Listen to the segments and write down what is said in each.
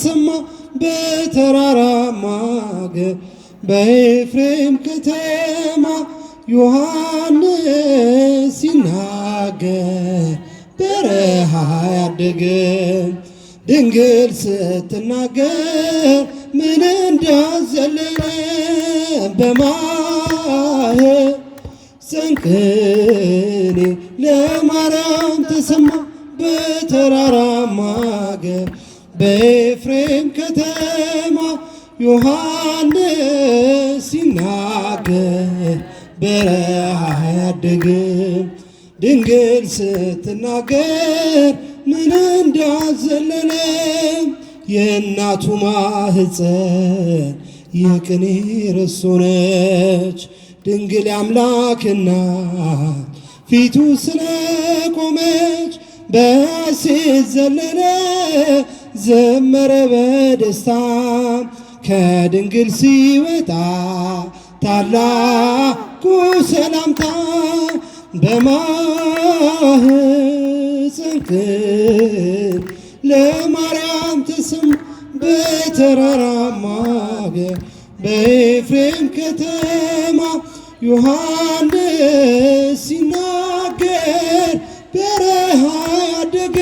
ተሰማ በተራራማ አገር በኤፍሬም ከተማ ዮሐንስ ሲናገር በረሃ ያደገ ድንግል ስትናገር ምን እንዳዘለለ በማኅፀን ቅኔ ለማርያም ተሰማ በተራራማ አገር በኤፍሬም ከተማ ዮሐንስ ሲናገር በረሃ ያደገ ድንግል ስትናገር ምን እንዳዘለለ የእናቱ ማኅፀን የቅኔ ርዕስ ሆነች ድንግል የአምላክ እናት ፊቱ ስለቆመች በሐሴት ዘለለ ዘመረ በደስታ ከድንግል ሲወጣ ታላቁ ሰላምታ በማኅፀን ቅኔ ለማርያም ተሰማ በተራራማ አገር በኤፍሬም ከተማ ዮሐንስ ሲናገር በረሃ ያደገ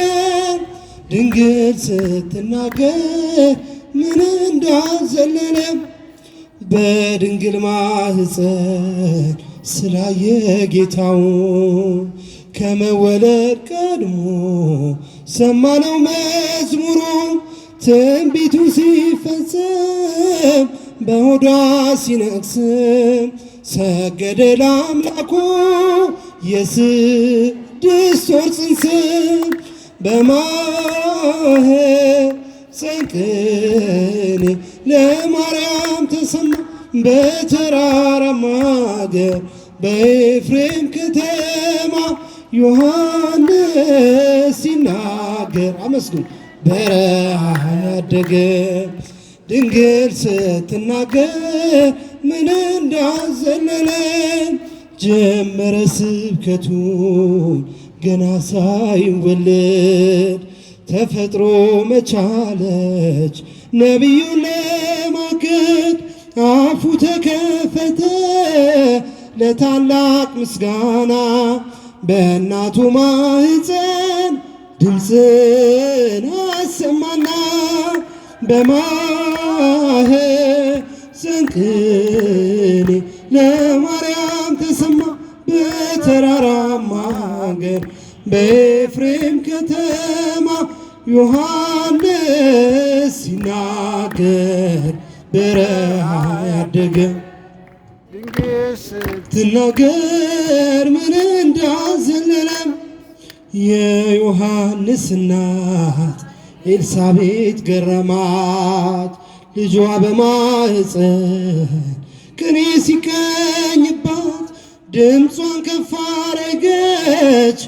ድንግል ስትናገር ምን እንዳዘለለ በድንግል ማኅፀን ስላየ ጌታውን ከመወለድ ቀድሞ ሰማነው መዝሙሩ ትንቢቱ ሲፈጸም በሆዷ ሲነግስም ሰገደ ለአምላኩ የ6 ወር ጽንስ በማኅፀን ቅኔ ለማርያም ተሰማ በተራራማ አገር በኤፍሬም ከተማ ዮሐንስ ሲናገር አመስግን በረሃ ያደገ ድንግል ስትናገር ምን እንዳዘለለ ጀመረ ስብከቱን ገና ሳይወለድ ተፈጥሮ መቻለች ነቢዩን ለማገድ አፉ ተከፈተ ለታላቅ ምስጋና በእናቱ ማኅፀን ድምፅን አሰማና በማኅፀን ቅኔ ለማርያም ተሰማ በተራራማ አገር በኤፍሬም ከተማ ዮሐንስ ሲናገር በረሃ ያደገ ድንግል ስትናገር ምን እንዳዘለለ የዮሐንስ እናት ኤልሳቤጥ ገረማት ልጇ በማኅፀን ቅኔ ሲቀኝባት ድምጿን ከፍ አረገች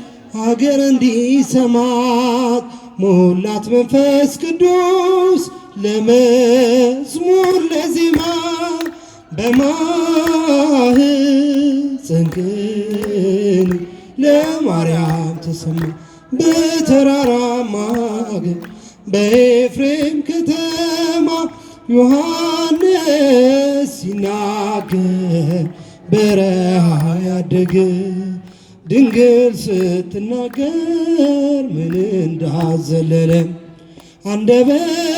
አገር እንዲሰማት ሞላት መንፈስ ቅዱስ ለመዝሙር ለዜማ በማኅፀን ቅኔ ለማርያም ተሰማ በተራራማ አገር በኤፍሬም ከተማ ዮሐንስ ሲናገር በረሃ ያደገ ድንግል ስትናገር ምን እንዳዘለለ አንደበት